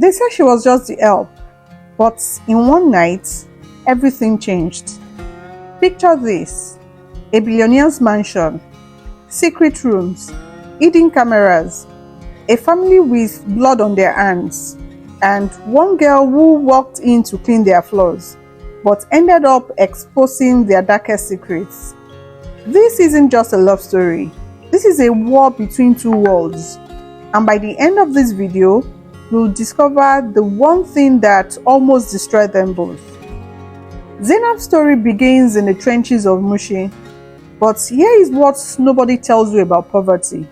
They said she was just the help, but in one night, everything changed. Picture this: a billionaire's mansion, secret rooms, hidden cameras, a family with blood on their hands, and one girl who walked in to clean their floors, but ended up exposing their darkest secrets. This isn't just a love story. This is a war between two worlds. And by the end of this video, you'll discover the one thing that almost destroyed them both. Zainab's story begins in the trenches of Mushi, but here is what nobody tells you about poverty.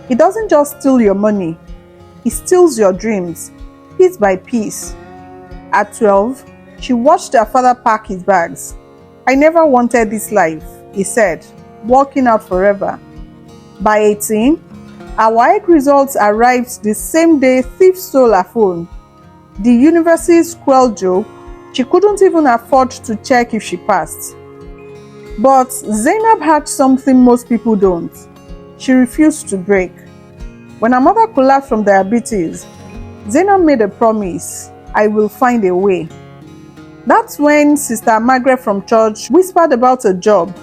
It doesn't just steal your money, it steals your dreams, piece by piece. At 12, she watched her father pack his bags. "I never wanted this life," he said, walking out forever. By 18, her WAEC results arrived the same day thieves stole her phone. The university's cruel joke, she couldn't even afford to check if she passed. But Zainab had something most people don't. She refused to break. When her mother collapsed from diabetes, Zainab made a promise: "I will find a way." That's when Sister Margaret from church whispered about a job.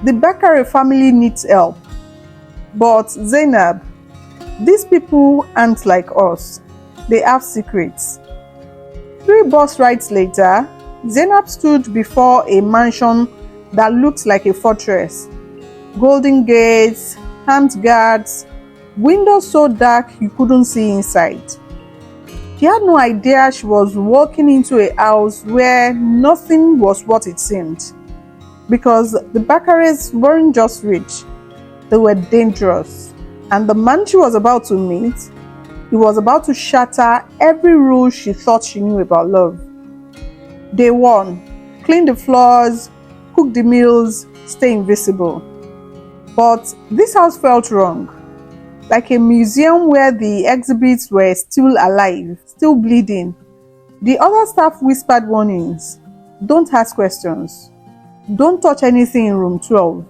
"The Bakare family needs help." But Zainab, these people aren't like us. They have secrets. 3 bus rides later, Zainab stood before a mansion that looked like a fortress. Golden gates, armed guards, windows so dark you couldn't see inside. She had no idea she was walking into a house where nothing was what it seemed. Because the Bakares weren't just rich, they were dangerous. And the man she was about to meet, he was about to shatter every rule she thought she knew about love. Day 1, clean the floors, cook the meals, stay invisible. But this house felt wrong. Like a museum where the exhibits were still alive, still bleeding. The other staff whispered warnings: "Don't ask questions. Don't touch anything in room 12.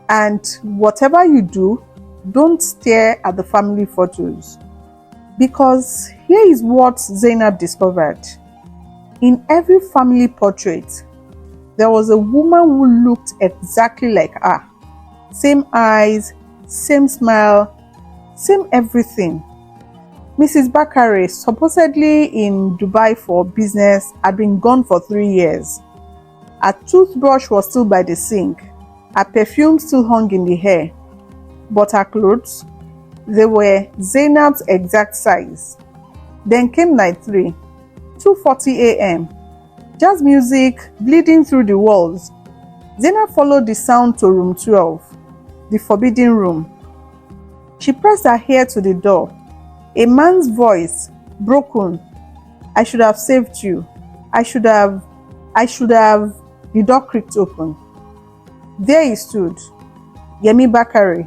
And whatever you do, don't stare at the family photos." Because here is what Zainab discovered. In every family portrait, there was a woman who looked exactly like her. Same eyes, same smile, same everything. Mrs. Bakare, supposedly in Dubai for business, had been gone for 3 years. Her toothbrush was still by the sink. Her perfume still hung in the air. But her clothes, they were Zainab's exact size. Then came night 3, 2:40 a.m. Jazz music bleeding through the walls. Zainab followed the sound to room 12, the forbidden room. She pressed her ear to the door. A man's voice, broken: "I should have saved you. I should have. The door creaked open. There he stood, Yemi Bakare,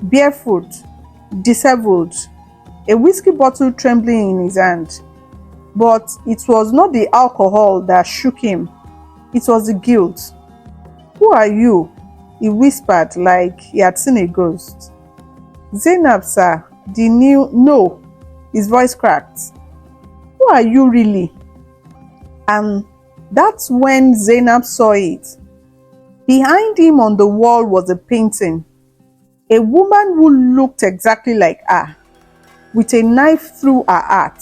barefoot, disheveled, a whiskey bottle trembling in his hand. But it was not the alcohol that shook him, it was the guilt. "Who are you?" he whispered like he had seen a ghost. "Zainab, sir, No," his voice cracked. "Who are you really?" And that's when Zainab saw it. Behind him on the wall was a painting. A woman who looked exactly like her, with a knife through her heart.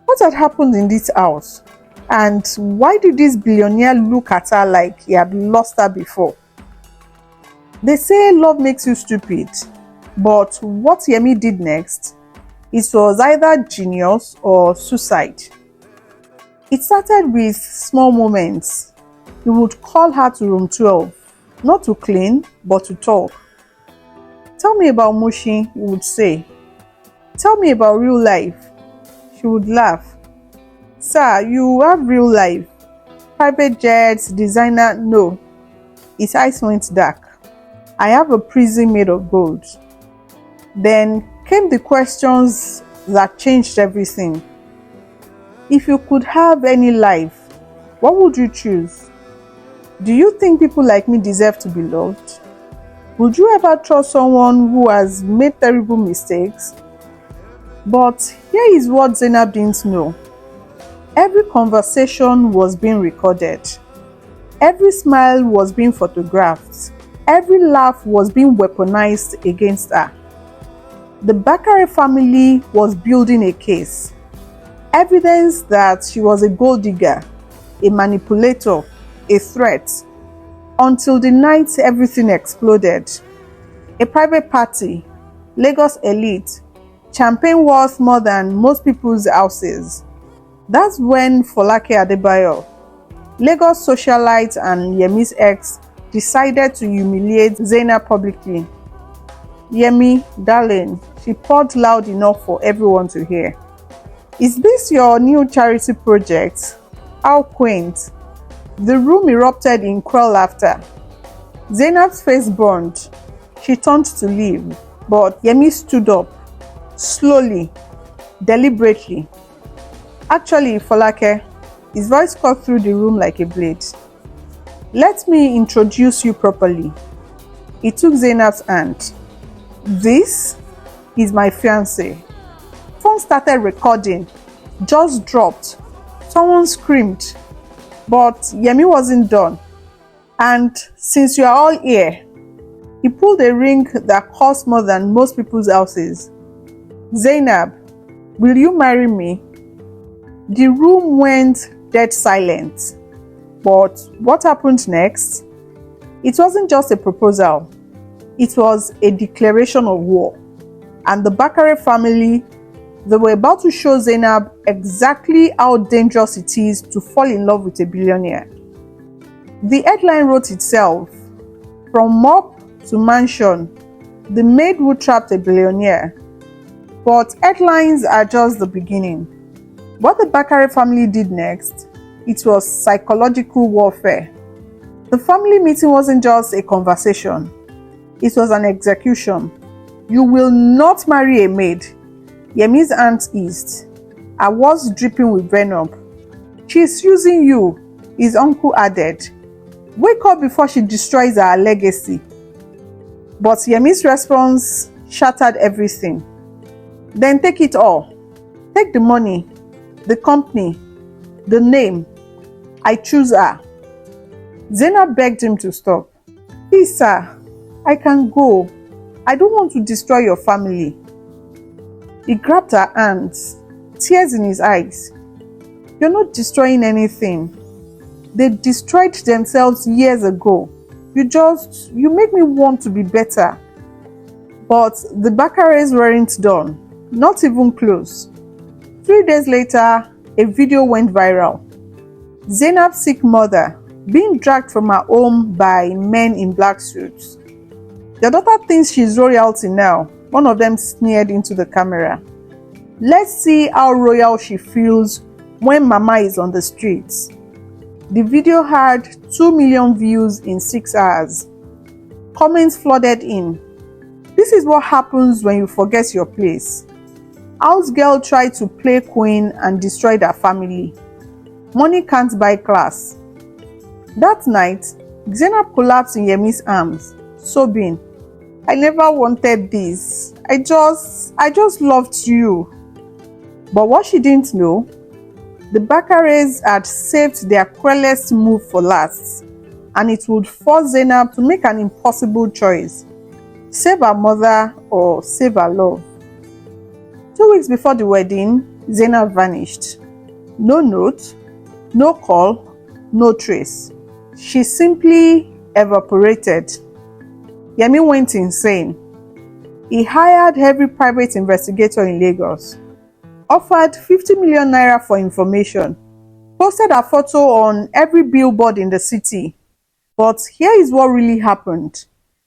What had happened in this house? And why did this billionaire look at her like he had lost her before? They say love makes you stupid, but what Yemi did next, it was either genius or suicide. It started with small moments. He would call her to room 12, not to clean, but to talk. "Tell me about Mushi," he would say. "Tell me about real life." She would laugh. "Sir, you have real life. Private jets, designer." No. His eyes went dark. "I have a prison made of gold." Then came the questions that changed everything. If you could have any life, what would you choose? Do you think people like me deserve to be loved? Would you ever trust someone who has made terrible mistakes? But here Here is what Zainab didn't know. Every conversation was being recorded. Every smile was being photographed. Every laugh was being weaponized against her. The Bakare family was building a case. Evidence that she was a gold digger, a manipulator, a threat, until the night everything exploded. A private party, Lagos elite, champagne worth more than most people's houses. That's when Folake Adebayo, Lagos socialite and Yemi's ex, decided to humiliate Zainab publicly. Yemi, darling, she poured loud enough for everyone to hear. Is this your new charity project? How quaint. The room erupted in cruel laughter. Zainab's face burned. She turned to leave, but Yemi stood up, slowly, deliberately. Actually, Folake, his voice cut through the room like a blade. Let me introduce you properly. He took Zainab's hand. This is my fiancé. Phone started recording, just dropped. Someone screamed, but Yemi wasn't done. And since you are all here, he pulled a ring that cost more than most people's houses. Zainab, will you marry me? The room went dead silent. But what happened next? It wasn't just a proposal. It was a declaration of war. And the Bakare family, they were about to show Zainab exactly how dangerous it is to fall in love with a billionaire. The headline wrote itself, from mob to mansion, the maid who trapped a billionaire. But headlines are just the beginning. What the Bakare family did next, it was psychological warfare. The family meeting wasn't just a conversation. It was an execution. You will not marry a maid. Yemi's aunt eased. Her words dripping with venom. She's using you, his uncle added. Wake up before she destroys our legacy. But Yemi's response shattered everything. Then take it all. Take the money, the company, the name. I choose her. Zainab begged him to stop. Please, sir, I can go. I don't want to destroy your family. He grabbed her hands, tears in his eyes. You're not destroying anything. They destroyed themselves years ago. You make me want to be better. But the Bakares weren't done. Not even close. 3 days later, a video went viral. Zainab's sick mother being dragged from her home by men in black suits. Their daughter thinks she's royalty now. One of them sneered into the camera. Let's see how royal she feels when Mama is on the streets. The video had 2 million views in 6 hours. Comments flooded in. This is what happens when you forget your place. House girl tried to play queen and destroyed her family. Money can't buy class. That night, Zainab collapsed in Yemi's arms, sobbing. I never wanted this. I just loved you. But what she didn't know, the Bakares had saved their cruelest move for last, and it would force Zainab to make an impossible choice. Save her mother or save her love. 2 weeks before the wedding, Zainab vanished. No note, no call, no trace. She simply evaporated. Yemi went insane. He hired every private investigator in Lagos, offered 50 million naira for information, posted a photo on every billboard in the city. But here is what really happened.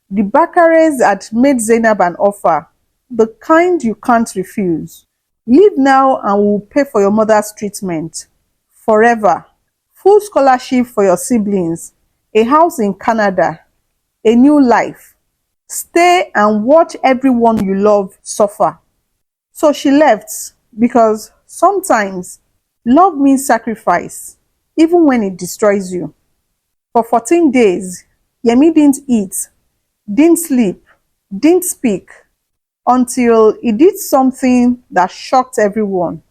The Bakares had made Zainab an offer, the kind you can't refuse. Leave now and we'll pay for your mother's treatment. Forever. Full scholarship for your siblings, a house in Canada, a new life. Stay and watch everyone you love suffer. So she left because sometimes love means sacrifice, even when it destroys you. For 14 days, Yemi didn't eat, didn't sleep, didn't speak. until he did something that shocked everyone.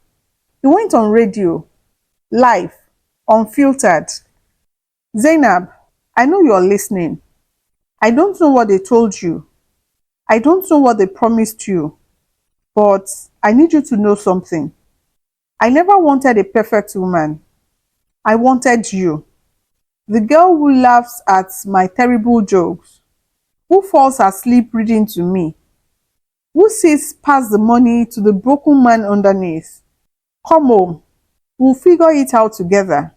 He went on radio, live, unfiltered. Zainab, I know you're listening. I don't know what they told you. I don't know what they promised you, but I need you to know something. I never wanted a perfect woman. I wanted you. The girl who laughs at my terrible jokes, who falls asleep reading to me, who sees past the money to the broken man underneath. Come home, we'll figure it out together.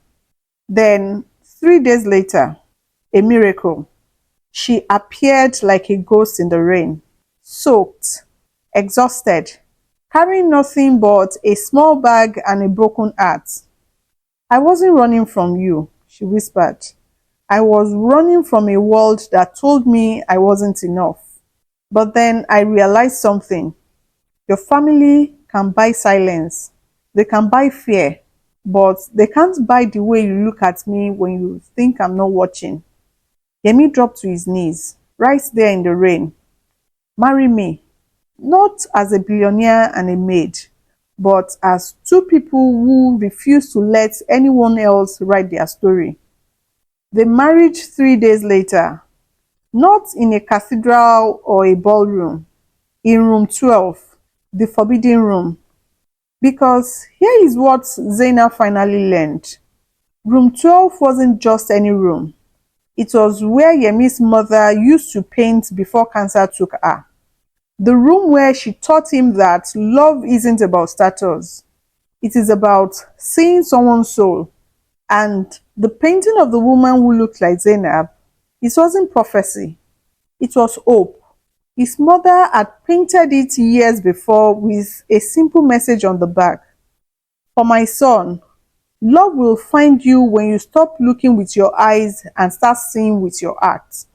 Then, 3 days later, a miracle. She appeared like a ghost in the rain, soaked, exhausted, carrying nothing but a small bag and a broken heart. I wasn't running from you, she whispered. I was running from a world that told me I wasn't enough. But then I realized something. Your family can buy silence. They can buy fear. But they can't buy the way you look at me when you think I'm not watching. Yemi dropped to his knees, right there in the rain. Marry me, not as a billionaire and a maid, but as two people who refuse to let anyone else write their story. They married 3 days later, not in a cathedral or a ballroom, in room 12, the forbidden room. Because here is what Zainab finally learned. Room 12 wasn't just any room. It was where Yemi's mother used to paint before cancer took her. The room where she taught him that love isn't about status. It is about seeing someone's soul. And the painting of the woman who looked like Zainab, it wasn't prophecy. It was hope. His mother had painted it years before with a simple message on the back. For my son, love will find you when you stop looking with your eyes and start seeing with your heart.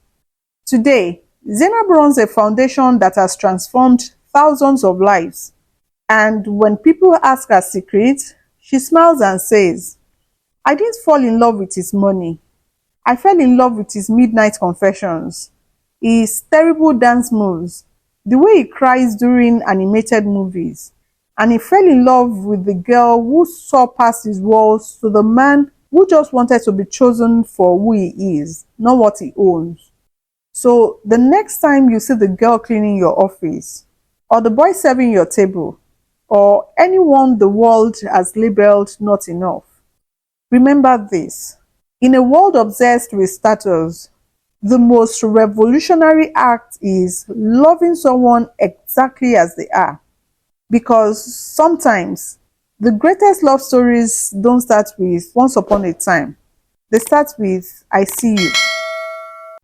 Today, Zainab runs a foundation that has transformed thousands of lives. And when people ask her secret, she smiles and says, I didn't fall in love with his money. I fell in love with his midnight confessions, his terrible dance moves, the way he cries during animated movies, and he fell in love with the girl who saw past his walls to the man who just wanted to be chosen for who he is, not what he owns. So the next time you see the girl cleaning your office, or the boy serving your table, or anyone the world has labeled not enough, remember this. In a world obsessed with status, the most revolutionary act is loving someone exactly as they are. Because sometimes the greatest love stories don't start with once upon a time. They start with I see you.